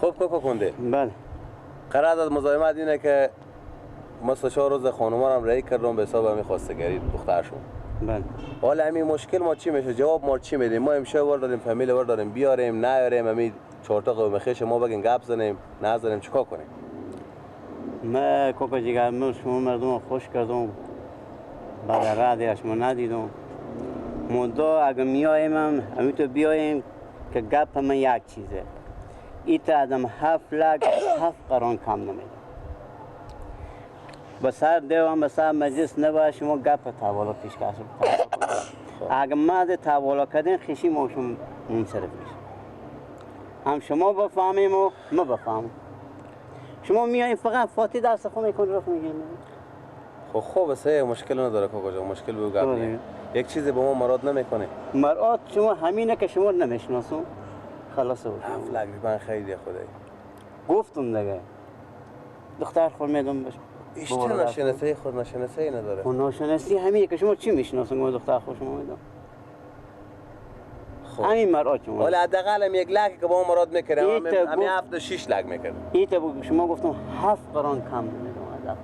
خوب کوکو کنده. بله. قرار از مزاحمت اینه که ما 3-4 روز خانوما هم رای کردم به حساب همین خواستگاری دخترشون. بله. حالا همین مشکل ما چی میشه؟ جواب ما چی میدیم؟ ما امشب ور داریم فامیل ور داریم بیاریم نیاریم همین 4 تا قوم خیش ما بگین گپ زنیم نزنیم چیکار کنیم؟ من کوکو جیگر من شما مردم خوش کردم بعد رادیش ما ندیدم مودا اگه میایم همین تو بیایم که گپ من یک چیزه ایت آدم 7 لک 7 قرون کم نمیده بسر دیوان بسر مجلس نباید شما گپ توالا پیش کردن اگه ما ده توالا کردن خیشی ما شما منصرف میشه هم شما بفهمیم و ما بفهمیم شما میایین فقط فاتی دست خود میکن رفت میگین خب بسه مشکل نداره کوکو جان مشکل به گپ نیست یک چیزی به ما مراد نمیکنه مراد شما همینه که شما نمیشناسون خلاص بود 7 لک من خیلی خدایی گفتم دیگه دختر خود میدم بشه ایشتر نشناسه خود نشناسه نداره خود نشناسی همینه که شما چی میشناسون که دختر خود شما میدم همین مراد شما ولی حداقل هم 1 لک که با ما مراد میکنه همین 7-6 لک میکنه ایت شما گفتم 7 قران کم نمیدم از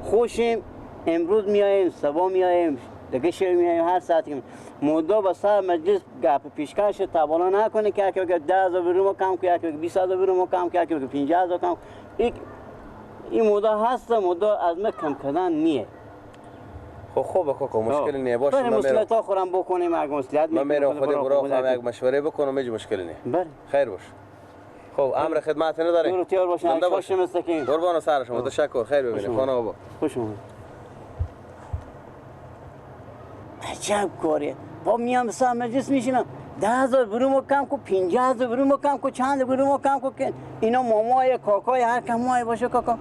خوشیم امروز میایم صبح میایم دیگه شب میایم هر ساعتی مودا با سر مجلس گپ پیشکش توالا نکنه که اگه 10,000 برو کم که اگه 20,000 برو کم که اگه 50,000 کم این مودا هست مودا از ما کم کردن نیه خوبه کوکو مشکلی نیه باشه من مسئله تا خورم بکنیم اگه مسئله من میرم خود برو یک مشوره بکنم هیچ مشکلی نیه بله خیر باش خب امر خدمت نداره برو تیار باشین خوش مستقیم قربان سر شما تشکر خیر ببینید خانم بابا خوش اومد عجب کاریه با میام سر مجلس میشینم 10,000 برو کم کو 50,000 برو کم کو چند برو کم کو اینا مامای کاکای هر کمای باشه کاکا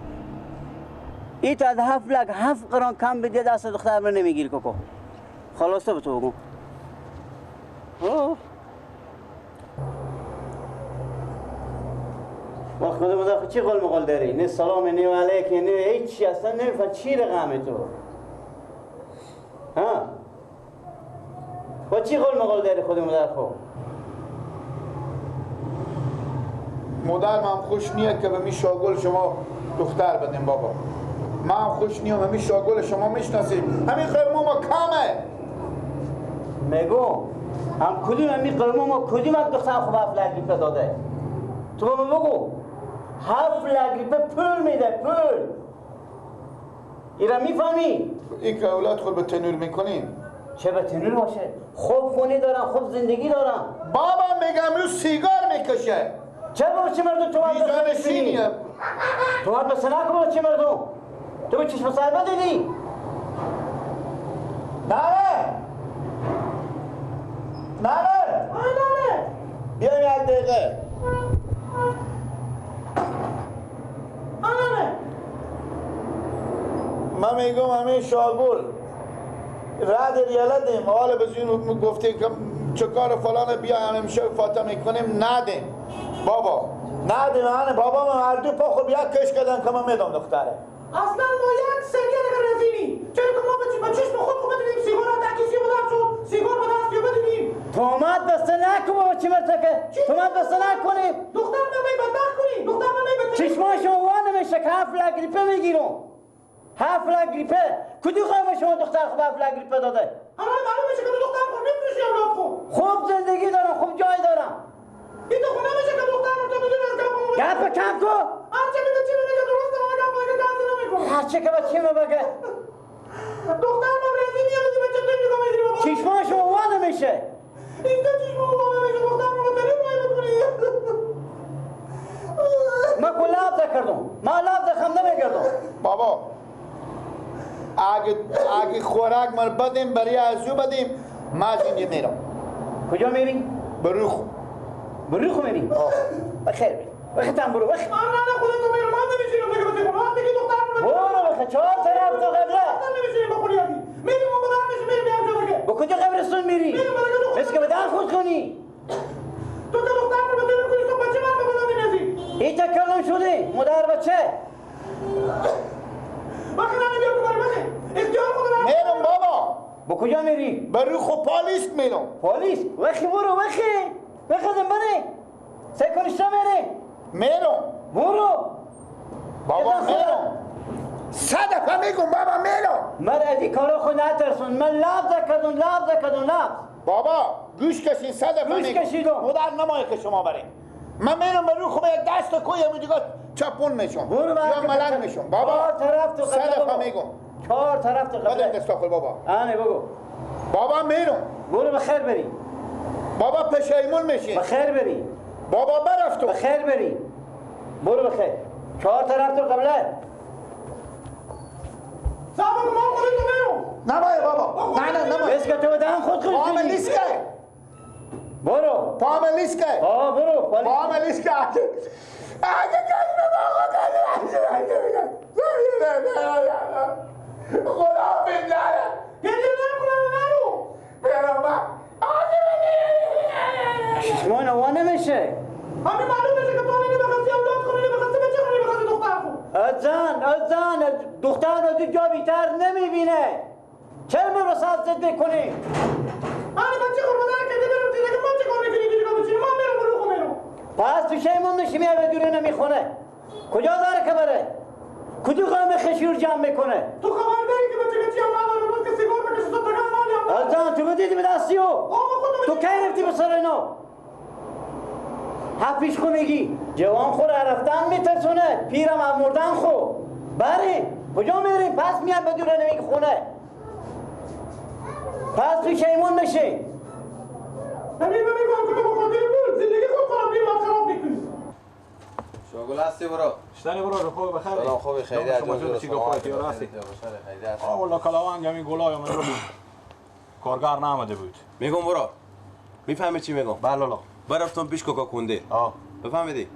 این تا 7 لک 7 قران کم بده دست دختر من نمیگیری کاکا خلاصه به تو بگم و خدا چی قول مقال داری؟ نه سلام نه علیک نه هیچی اصلا نمیفهم چی رقمه تو ها؟ و چی قول مقال داری خود مادر خوب؟ مادر من خوش نیه که به می شاگل شما دختر بدیم بابا من خوش نیم همی شاگل شما میشناسیم همین قرمو ما کمه میگو هم کدوم همی قرمو ما کدوم از دختر خوب 7 لک ریپه داده تو بگو 7 لک ریپه پول میده پول ایرا میفهمی؟ این که اولاد خود به تنور میکنیم چه به تنور باشه؟ خوب خونی دارم خوب زندگی دارم بابا میگم رو سیگار میکشه چه باشه مردم تو باید بیزانشینیم تو باید بسه نکن چه مردم تو به چشم سر بدیدی؟ نره بیایم یک دقیقه من میگم همین شاگل رد ریالتیم حالا بزین گفته که چه کار فلان بیا همین شو فاتا میکنیم ندیم بابا ندیم هنه بابا من هر دو پا خب یک کش کردن که من میدم دختره اصلا ما یک سریع دیگه رفیمی چرا که ما به چشم خود بدونیم سیگار را تکیسی بودم شد سیگار به دست بدونیم تومت بسته نکن بابا چی مرتکه تومت بسته نکنیم دختر من بدبخت کنیم دختر من بدبخت چشمان شما وانه میشه که 7 لک ریپه میگیرم 7 لک ریپه کدی خواهی شما دختر خوب 7 لک ریپه داده اما معلوم میشه که دختر خود میفروشی اولاد خود خوب زندگی دارم خوب جای دارم این تو خود نمیشه که دختر رو تو بدون از گپ کم کو هرچه میگه چی میگه درسته من گپ میگه دست نمیکنه هرچه که به چی بگه دختر ما رزی میاد به چطور نگاه میگیری بابا چشمان شما وانه میشه این که چشم ما میشه دختر ما تریف میکنی من کل لفظ کردم من لفظ خم نمیگردم بابا اگه خوراک مر بدیم برای ازو بدیم ما از اینجا میرم کجا میری؟ بروخ میری؟ بخیر بری بخیتم برو بخیر نه خودتو میرم من نمیشینم دیگه بسید خود وقتی که دختر رو برو بخیر 4 طرف تو قبله اصلا نمیشینیم با خودیاتی میریم و بدن میشه میریم بیام جا دیگه با کجا قبرستون میری؟ مثل که به در خود کنی تو که دختر رو بدن کنی تو بچه من به بدن میرزی این تکلم شده مادر بچه وقتی نمیدیم بکنی بخیر اختیار خود رو میرم بابا با کجا میری؟ بروخ و پالیس میرم پلیس وخی برو وخی بخزم بره سکنشتا میره میرم برو بابا میرم 100 دفعه میگم بابا میرم من از این کارا خود نترسون من لفظ کردم بابا گوش کشین 100 دفعه گوش میگم کشیدم. مادر نمایی که شما برین من میرم به روی خوب یک دست کوی دیگه چپون میشم برو یا ملنگ میشم بابا 4 طرف تو 100 قبله دفعه بگو. میگم 4 طرف تو بدم قبله دستاخل بابا آنه بگو بابا میرم برو بخیر بری بابا پشیمون میشین بخیر بری بابا برفتو بخیر بری برو بخیر 4 طرف تو قبله صاحب ما خودت میرم. نمای بابا نه نمای بس که تو بدن خود پام کنی لیسکه برو پام لیسکه برو پام لیسکه اگه کسی به خدا بنداره گریه نکنم نرو. برام شما نوا نمیشه همین معلوم میشه که تو نمیخواستی اولاد کنی نمیخواستی بچه کنی نمیخواستی دختر کن. از زن دختر از اینجا بیتر نمیبینه چرا من رو ساز زد بکنی آره بچه خور مادر کردی برم دیگه که من چه کار میکنی دیگه بچه من میرم برو خو میرم. پس تو شیمون نشی میاره دوره نمیخونه کجا داره که بره کجا قوم خشور جمع میکنه تو خبر داری که بچه که چی هم داره بس که سیگار بکشه صد تکان مالی هم داره. از زن تو بدیدی به دستی او خودم تو کی رفتی به سر اینو حفیش خونگی جوان خور رفتن میترسونه پیرم از مردن خو بری کجا میری پس میاد به دوره نمیخونه پس تو شیمون نشی همین میگم که تو بخاطر پول زندگی خود خراب بیرون خراب میکنی. شاگل هستی برو شتنی برو رو خوب بخیر سلام خوبی خیلی از شما چی گفتی راستی خیلی والله کلاوان همین گلای من رو کارگر نامده بود میگم برو میفهمی چی میگم بله لا برفتم پیش کوکا کنده آه بفهمیدی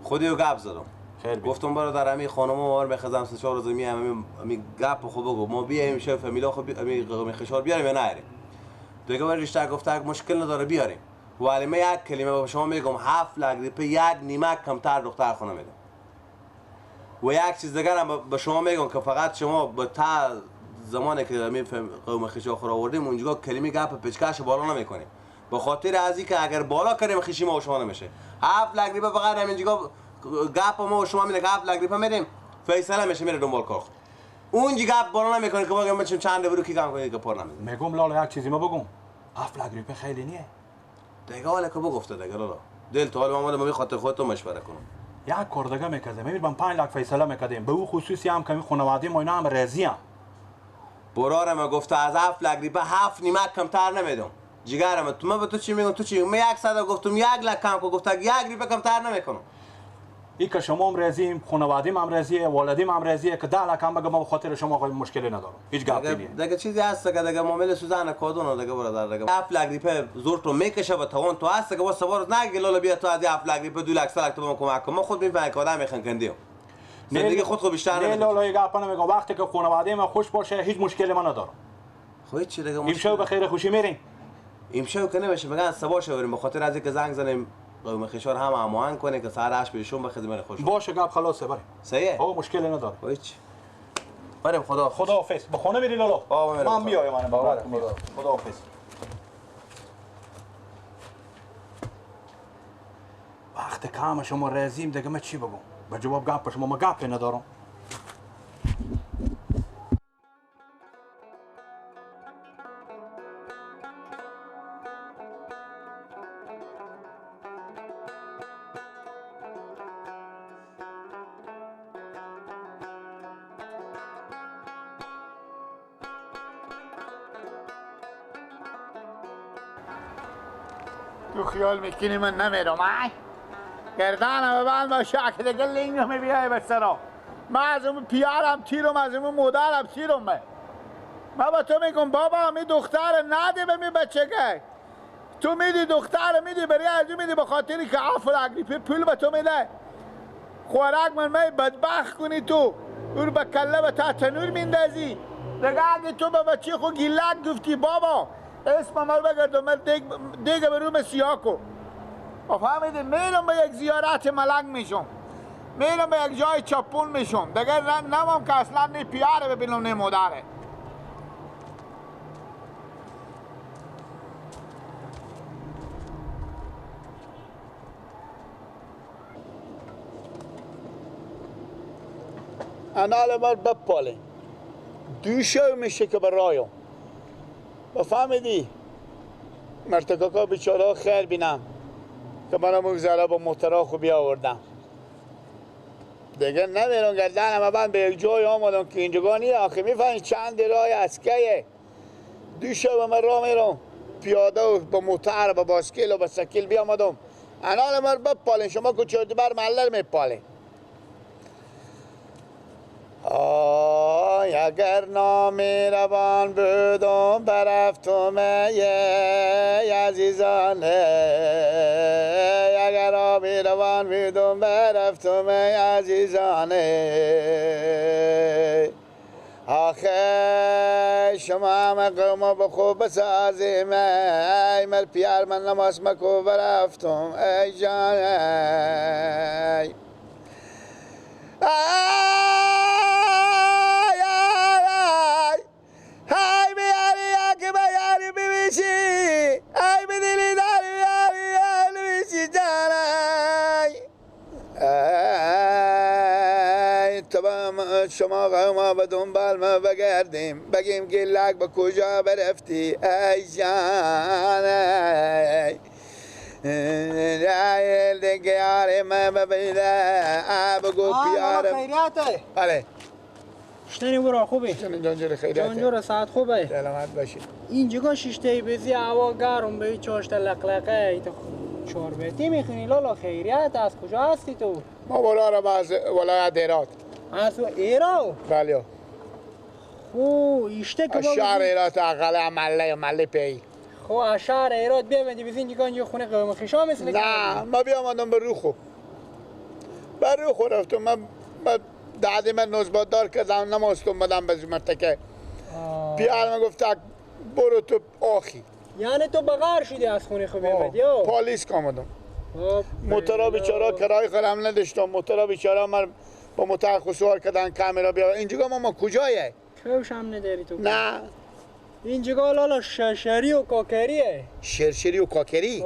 خودی رو گپ زدم خیلی گفتم برو در همین خانم ما بخزم 3-4 روز میام همین گپ خوب بگو ما بیایم شو فامیلا خب همین خشار بیاریم یا نه دیگه من رشته گفته مشکل نداره بیاریم ولی من یک کلمه به شما میگم 7 لک روپیه یک نیمک کمتر دختر خانم میدم و یک چیز دیگر هم به شما میگم که فقط شما به تا زمانی که همین قوم خشار خور آوردیم اونجا کلمه گپ پچکش بالا نمیکنیم به خاطر از اینکه اگر بالا کردیم خشی ما و شما نمیشه 7 لک روپیه فقط همینجا گپ ما و شما میده 7 لک روپیه میدیم فیصله میشه میره دنبال کار اونجا گپ بالا نمیکنه که بگم چند چند برو کی کام کنید که پر نمیده میگم لالا یک چیزی ما بگم 7 لک روپیه خیلی نیه دیگه حالا که بگفته دیگه لالا دل تو حالا ما به خاطر خودت مشوره کنم یک کار دیگه میکردم میبینم من 5 لک فیصله میکردیم به او خصوصی هم که خانواده ما اینا هم راضی ام برارم گفته از 7 لک روپیه 7 نیمک کمتر نمیدم جیگرم تو من به تو چی میگم تو چی من 100 گفتم 1 لک کم کو گفته 1 روپیه کمتر نمیکنم این که شما هم راضی خانواده هم راضیه والدیم هم راضیه که 10 لک هم بگم به خاطر شما مشکلی ندارم هیچ گپی نیست دیگه چیزی هست که دیگه معامله سوزن کادون دیگه برادر دیگه 7 لک روپیه زور تو میکشه به توان تو هست که واسه بار نگی لالا بیا تو از 7 لک روپیه 2 لک 3 لک تو به کمک کن ما خود میفهمیم که آدم میخندیم زندگی خود بیشتر نه نمیشه لالا یک گپ نمیگم وقتی که خانواده ما خوش باشه هیچ مشکلی من ندارم خب چی دیگه امشب به خیر خوشی میریم امشب که نمیشه میگن صبح شو بریم به خاطر از اینکه زنگ زنیم قوم خشار هم هماهنگ کنه که ساعت 8 بهشون به خدمت خوش باشه گپ خلاصه بریم صحیح مشکلی نداره هیچ بریم خدا خداحافظ به خونه میری لالا میرم. من بیایم من بابا، خداحافظ وقتی که همه شما راضیم دیگه من چی بگم به جواب گپ شما ما گپی ندارم تو خیال میکنی من نمیرم گردانم ببند باشه که دیگه لینگ میبیای به سرا من از اون پیارم تیرم از اون مادرم تیرم من با تو میگم بابا می دختر نده به می بچه که تو میدی دختر میدی بری از میدی به خاطری که عفو اگریپی پول به تو میده خوراک من می بدبخت کنی تو اون به کله به تا تنور میندازی دیگه اگه تو به بچه خود گیلک گفتی بابا اسم من بگردم من دیگه به روم سیاه کن فهمیدی میرم به یک زیارت ملنگ میشم میرم به یک جای چپون میشم دیگه نمام که اصلا نی پیاره ببینم نی مادره انال مر بپاله دوشو میشه که برایو بفهمیدی مرتکاکا بیچاره خیر بینم که منو مگذره با موترا خوبی آوردم دیگه نمیرون گردن اما من به یک جای آمدم که اینجا نیه آخه میفهمی چند رای اسکیه دوشه و من را میرم پیاده و با موتر با باسکیل و با سکیل بیامدم انال مر بپاله شما که چرد بر محله میپاله آی اگر نامی روان بودم برفتم ای عزیزان اگر نامی روان بودم برفتم ای عزیزان آخه شما همه قوم بخوب بسازیم ای مر پیار من نماز مکو برفتم ای جان ای های بیاری که بیاری ببیشی ای بدلی داری بیاری ببیشی جانای ای تمام شما قوما به دنبال ما بگردیم بگیم که لک به کجا برفتی ای جانای ای دیگه یاری من ببینه بگو پیارم خیریاته بله شتنی برو خوبی جانجور خیریاته جانجور ساعت خوبه سلامت باشید اینجا شیشته بزی هوا گرم به چاشت لقلقه ایت شوربتی میخونی لالا خیریت از کجا هستی تو؟ ما ولارم از ولایت هرات از ایران؟ بله خو ایشته که شهر هرات اقل محله پی خو از شهر ایرات بیامدی بزی اینجا خونه قوم خیشا مثل نه ما بیامدم به روخو رفتم من دادی من نوزباد دار کردم نماستم بدم به مرتکه پیار من گفت برو تو آخی یعنی تو بغار شدی از خونه خو بیامدی پالیس کامدم موتورا بیچاره کرای خرم نداشتم موتورا بیچاره من با موتر خسوار کردن کامیرا بیار اینجا ما کجایه خوش هم نداری تو نه اینجا لالا شرشری و کاکریه شرشری و کاکری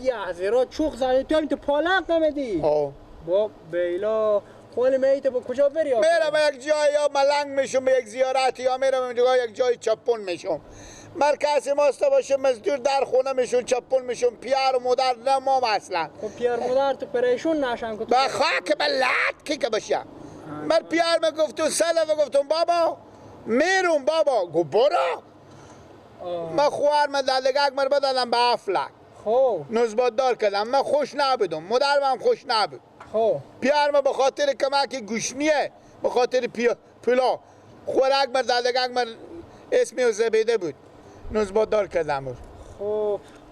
یه هزیرا چوخ زده تو همین تو پالق نمیدی با بیلا خواهی میت با کجا بری میرم به یک جای یا ملنگ میشم به یک زیارت یا میرم یک جای چپون میشم مرکز ماستا باشه مزدور در خونه میشون چپون میشون پیار و مادر نمام اصلا خب پیار مادر تو پریشون نشن که تو با خاک بلد کی که باشه من پیار میگفتم سلام گفتم بابا میرم بابا گو برو من خوار من دلگاک مر بدادم به افلک خب نوزباد دار کردم من خوش نبودم مادرم هم خوش نبود خب پیار من به خاطر کمک گوشنیه به خاطر پلا خوراک مر دلگاک مر اسمی و زبیده بود نوزباد دار کردم بود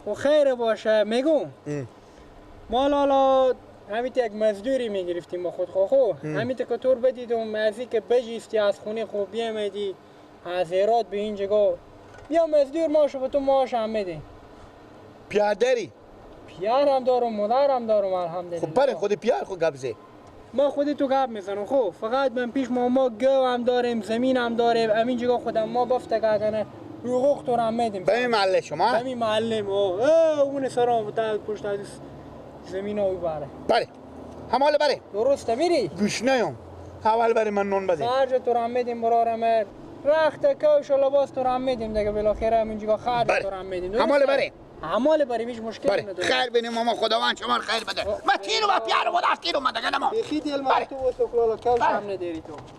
خب خیر باشه میگم ما لالا همیت یک مزدوری میگرفتیم با خود خو همیت که طور بدیدم ازی که بجیستی از خونه خوب بیامدی از ایراد به این جگاه بیا مزدور ماشو به تو ماش هم میدی پیار داری؟ پیار هم دارم مادر هم دارم الحمدلله خب پره خود پیار خود گبزه ما خودی تو گپ میزنم خب فقط من پیش ما گو هم داریم زمین هم داریم همین جگاه خودم ما بفته کنه حقوق تو هم میدیم به این محله شما؟ به این محله ما اون سرام تا پشت از زمین ها بره بله همال بره درسته میری؟ گوشنیم اول بره من نون بده خرج تو هم میدیم برارم رخت کوش و لباس تو هم میدیم دیگه بالاخره همین جگاه خرج تو هم میدیم همال بره همال بره هیچ مشکلی نداره خیر بینیم ماما خداوند شما خیر بده من تیرو و پیارو و دست تیرو من دیگه نمام بخی دل ما تو و تو کلالا کوش هم نداری تو